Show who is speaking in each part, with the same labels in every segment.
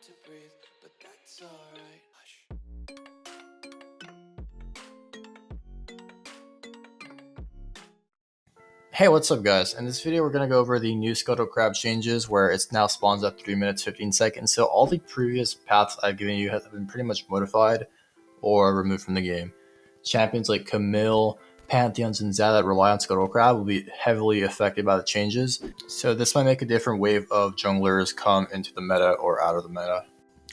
Speaker 1: to breathe, but that's alright. Hush.
Speaker 2: Hey, what's up guys? In this video we're going to go over the new Scuttle crab changes where it now spawns at 3 minutes 15 seconds. So all the previous paths I've given you have been pretty much modified or removed from the game. Champions like Camille, Pantheons, and Zad that rely on Scuttle crab will be heavily affected by the changes. So this might make a different wave of junglers come into the meta or out of the meta.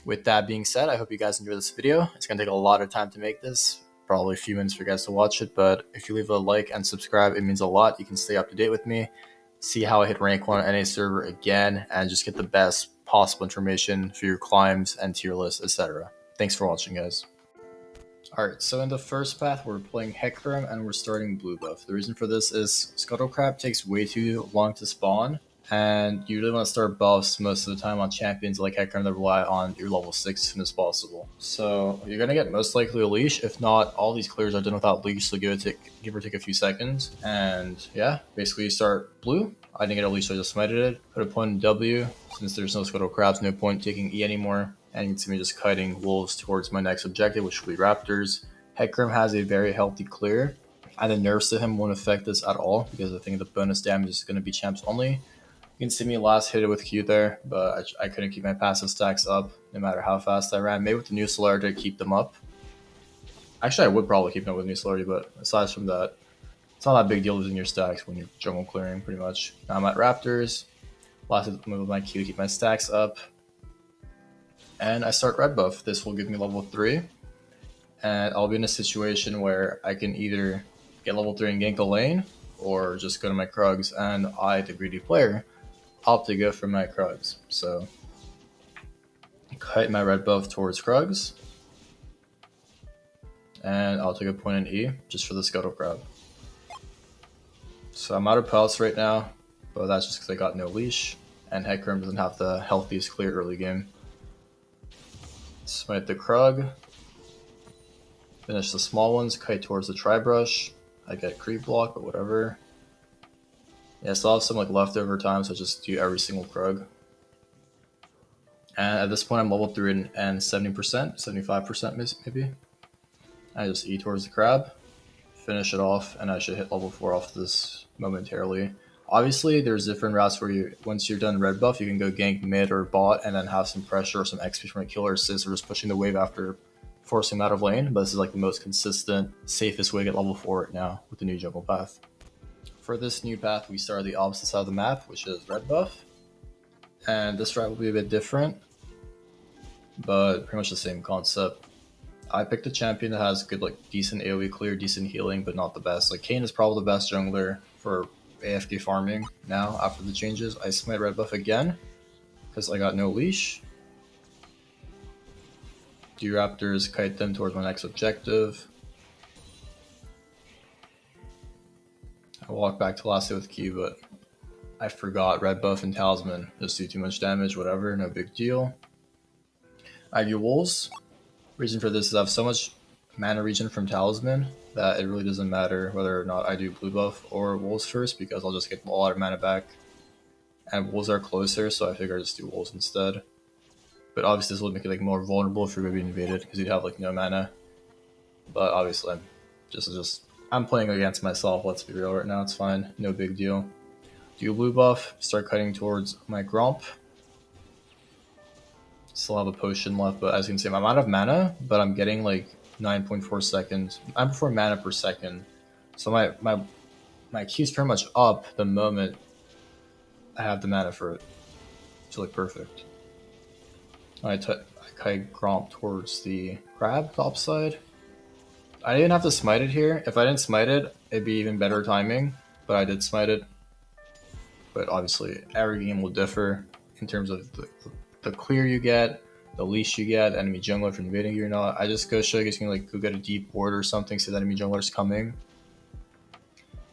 Speaker 2: With that being said, I hope you guys enjoy this video. It's going to take a lot of time to make this. Probably a few minutes for you guys to watch it, but if you leave a like and subscribe, it means a lot. You can stay up to date with me, see how I hit rank 1 on NA server again, and just get the best possible information for your climbs and tier lists, etc. Thanks for watching, guys. Alright, so in the first path, we're playing Hecarim and we're starting blue buff. The reason for this is Scuttle crab takes way too long to spawn, and you really want to start buffs most of the time on champions like Hecarim that rely on your level 6 as soon as possible. So you're going to get most likely a leash. If not, all these clears are done without leash, so give or take a few seconds. And yeah, basically you start blue. I didn't get a leash, so I just smited it. Put a point in W. Since there's no Scuttle crabs, no point taking E anymore. And you can see me just kiting wolves towards my next objective, which will be raptors. Hecarim has a very healthy clear, and the nerfs to him won't affect this at all because I think the bonus damage is going to be champs only. You can see me last hit it with Q there, but I couldn't keep my passive stacks up no matter how fast I ran. Maybe with the new celerity to keep them up. Actually, I would probably keep them up with new celerity, but aside from that, it's not that big deal losing your stacks when you're jungle clearing, pretty much. Now I'm at raptors. Last hit move with my Q to keep my stacks up. And I start red buff. This will give me level 3. And I'll be in a situation where I can either get level 3 and gank a lane, or just go to my Krugs, and I, the greedy player, opt to go for my Krugs. So, kite my red buff towards Krugs, and I'll take a point in E, just for the Scuttle crab. So I'm out of pulse right now, but that's just because I got no leash, and Hecarim doesn't have the healthiest clear early game. Smite the Krug, finish the small ones, kite towards the Tri-Brush. I get creep block, but whatever. Yeah, I still have some like leftover time, so I just do every single Krug. And at this point I'm level 3 and 70%, 75% maybe. I just E towards the crab, finish it off, and I should hit level 4 off this momentarily. Obviously, there's different routes where you, once you're done red buff, you can go gank mid or bot and then have some pressure or some XP from a kill or assist or just pushing the wave after forcing them out of lane. But this is like the most consistent, safest way to get level 4 right now with the new jungle path. For this new path, we start the opposite side of the map, which is red buff. And this route will be a bit different, but pretty much the same concept. I picked a champion that has good, like, decent AoE clear, decent healing, but not the best. Like, Kayn is probably the best jungler for AFK farming now after the changes. I smite red buff again because I got no leash. Do raptors, kite them towards my next objective. I walk back to last hit with Q, but I forgot red buff and talisman just do too much damage, whatever, no big deal. I do wolves. Reason for this is I have so much mana regen from talisman that it really doesn't matter whether or not I do blue buff or wolves first, because I'll just get a lot of mana back. And wolves are closer, so I figure I just do wolves instead. But obviously this will make it like more vulnerable if you're going to be invaded, because you'd have like no mana. But obviously I'm playing against myself, let's be real right now, it's fine, no big deal. Do blue buff, start cutting towards my Gromp. Still have a potion left, but as you can see, I'm out of mana, but I'm getting like 9.4 seconds. I'm before mana per second. So my Q is pretty much up the moment I have the mana for it. It's like perfect. I kite Gromp towards the crab top side. I didn't have to smite it here. If I didn't smite it, it'd be even better timing, but I did smite it. But obviously, every game will differ in terms of the clear you get, the leash you get, enemy jungler if invading you or not. I just go show you guys can like go get a deep ward or something, so that enemy jungler is coming,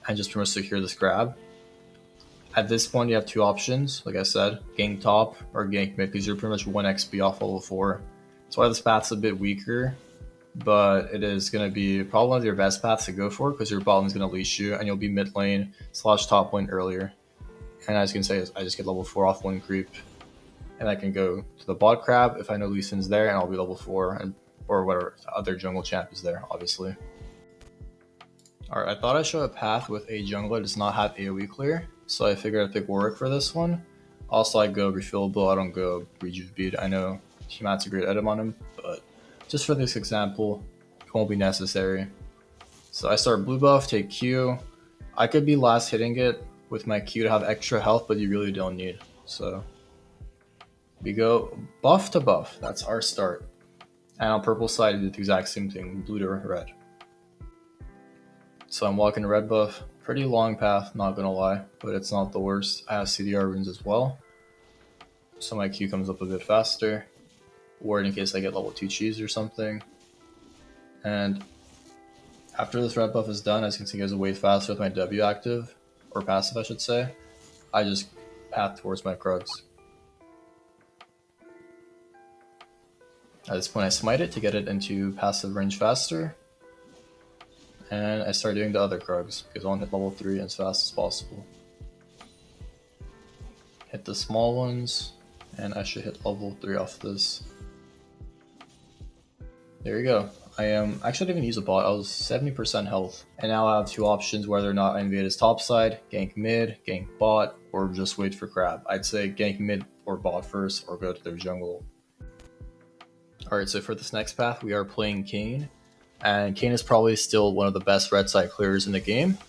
Speaker 2: and just pretty much secure this grab. At this point, you have two options, like I said, gank top or gank mid, because you're pretty much 1 XP off level 4. That's why this path's a bit weaker, but it is going to be probably one of your best paths to go for, because your bottom is going to leash you, and you'll be mid lane / top lane earlier. And as you can say, I just get level 4 off 1 creep. and I can go to the bot crab if I know Lee Sin's there, and I'll be level 4, and or whatever other jungle champ is there, obviously. Alright, I thought I'd show a path with a jungler that does not have AoE clear, so I figured I'd pick Warwick for this one. Also, I go refillable, I don't go rejuve bead. I know he might have a great item on him, but just for this example, it won't be necessary. So I start blue buff, take Q. I could be last hitting it with my Q to have extra health, but you really don't need. So we go buff to buff, that's our start. And on purple side, we did the exact same thing, blue to red. So I'm walking red buff, pretty long path, not gonna lie, but it's not the worst. I have CDR runes as well, so my Q comes up a bit faster. Ward in case I get level 2 cheese or something. And after this red buff is done, as you can see, it goes way faster with my W active, or passive I should say. I just path towards my Krugs. At this point I smite it to get it into passive range faster. And I start doing the other Krugs, because I want to hit level 3 as fast as possible. Hit the small ones, and I should hit level 3 off this. There you go. I actually didn't even use a bot, I was 70% health. And now I have two options whether or not I invade his top side, gank mid, gank bot, or just wait for crab. I'd say gank mid or bot first, or go to their jungle. Alright, so for this next path we are playing Kayn. And Kayn is probably still one of the best red side clearers in the game.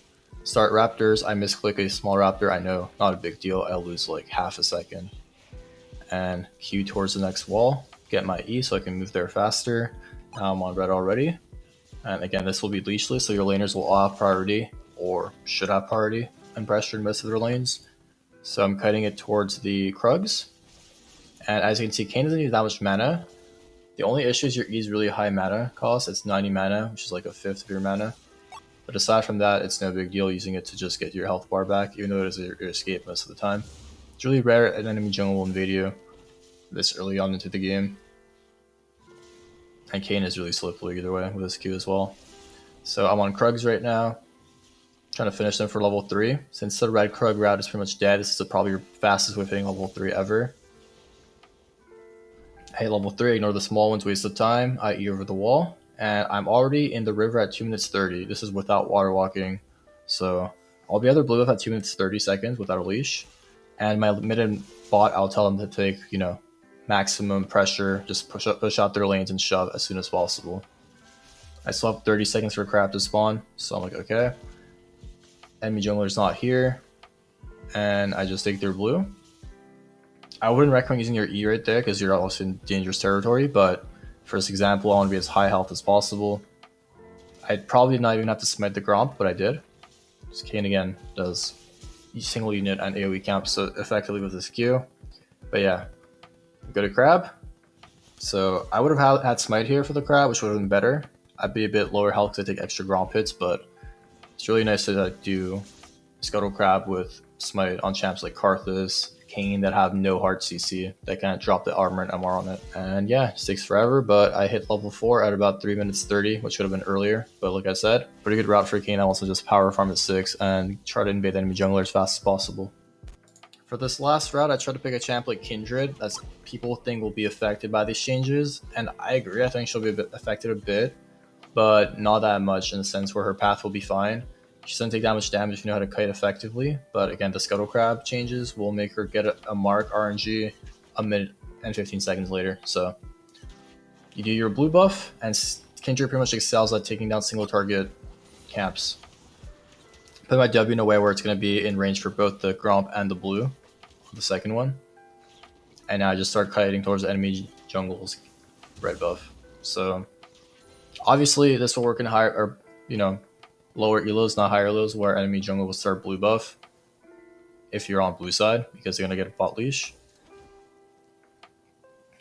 Speaker 2: Start Raptors, I misclick a small Raptor, I know, not a big deal, I'll lose like half a second. And Q towards the next wall, get my E so I can move there faster. Now I'm on red already. And again, this will be leashless, so your laners will all have priority, or should have priority, and pressure in most of their lanes. So I'm cutting it towards the Krugs. And as you can see, Kayn doesn't use that much mana. The only issue is your E is really high mana cost, it's 90 mana, which is like a fifth of your mana. But aside from that, it's no big deal using it to just get your health bar back, even though it is your escape most of the time. It's really rare an enemy jungle will invade you this early on into the game. And Kayn is really slippery either way with his Q as well. So I'm on Krugs right now, trying to finish them for level 3. Since the red Krug route is pretty much dead, this is probably your fastest way of hitting level 3 ever. Hey, level 3, ignore the small ones, waste of time. I E over the wall, and I'm already in the river at 2 minutes 30. This is without water walking, so I'll be either blue buff at 2 minutes 30 seconds without a leash, and my mid and bot, I'll tell them to take, you know, maximum pressure, just push out their lanes and shove as soon as possible. I still have 30 seconds for crab to spawn, so I'm like, okay. Enemy jungler's not here, and I just take their blue. I wouldn't recommend using your E right there because you're also in dangerous territory, but for this example, I want to be as high health as possible. I'd probably not even have to smite the Gromp, but I did. Just Kayn again does single unit and AoE camp so effectively with his Q. But yeah, go to crab. So I would have had smite here for the crab, which would have been better. I'd be a bit lower health because I take extra Gromp hits, but it's really nice to do Scuttle crab with smite on champs like Karthus, Kayn that have no hard CC, that can't drop the armor and MR on it. And yeah, it takes forever, but I hit level 4 at about 3 minutes 30, which should have been earlier. But like I said, pretty good route for Kayn. I also just power farm at 6 and try to invade the enemy jungler as fast as possible. For this last route, I tried to pick a champ like Kindred, that people think will be affected by these changes, and I agree, I think she'll be affected a bit, but not that much in the sense where her path will be fine. She doesn't take that much damage if you know how to kite effectively, but again, the Scuttle Crab changes will make her get a mark RNG a minute and 15 seconds later. So you do your blue buff, and Kindred pretty much excels at taking down single target camps. Put my W in a way where it's going to be in range for both the Gromp and the blue, the second one. And now I just start kiting towards the enemy jungle's red buff. So obviously this will work in higher, or you know, lower elos, not higher elos, where enemy jungle will start blue buff if you're on blue side, because they're going to get a bot leash.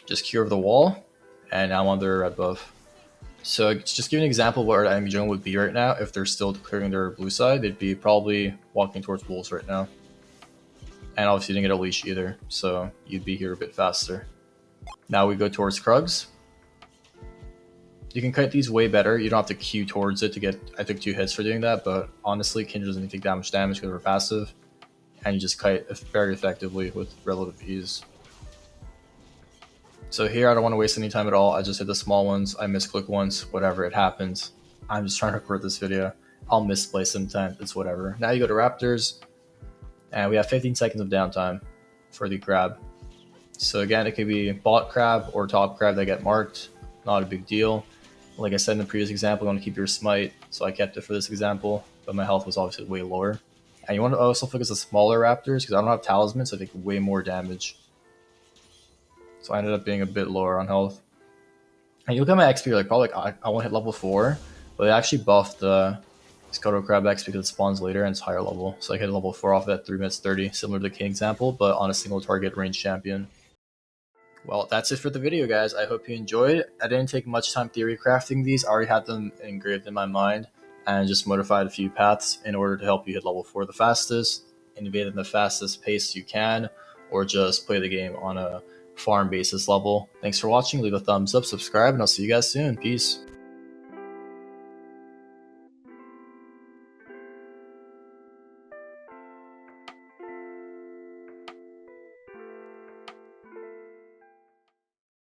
Speaker 2: Just Q over the wall, and now I'm on their red buff. So just give an example of where enemy jungle would be right now. If they're still clearing their blue side, they'd be probably walking towards wolves right now. And obviously you didn't get a leash either, so you'd be here a bit faster. Now we go towards Krugs. You can kite these way better. You don't have to Q towards it to get, I took 2 hits for doing that, but honestly, Kindred doesn't take that much damage because we're passive. And you just kite very effectively with relative ease. So here I don't want to waste any time at all. I just hit the small ones. I misclick once, whatever, it happens. I'm just trying to record this video. I'll misplay sometimes, it's whatever. Now you go to Raptors, and we have 15 seconds of downtime for the crab. So again, it could be bot crab or top crab that get marked. Not a big deal. Like I said in the previous example, you want to keep your smite, so I kept it for this example, but my health was obviously way lower. And you want to also focus on smaller raptors, because I don't have talisman, so I take way more damage. So I ended up being a bit lower on health. And you look at my XP, like probably I won't hit level 4, but they actually buffed the Scuttle Crab XP because it spawns later and it's higher level. So I hit level 4 off at 3 minutes 30, similar to the King example, but on a single target range champion. Well, that's it for the video, guys. I hope you enjoyed. I didn't take much time theory crafting these. I already had them engraved in my mind and just modified a few paths in order to help you hit level 4 the fastest, invade in the fastest pace you can, or just play the game on a farm basis level. Thanks for watching. Leave a thumbs up, subscribe, and I'll see you guys soon. Peace.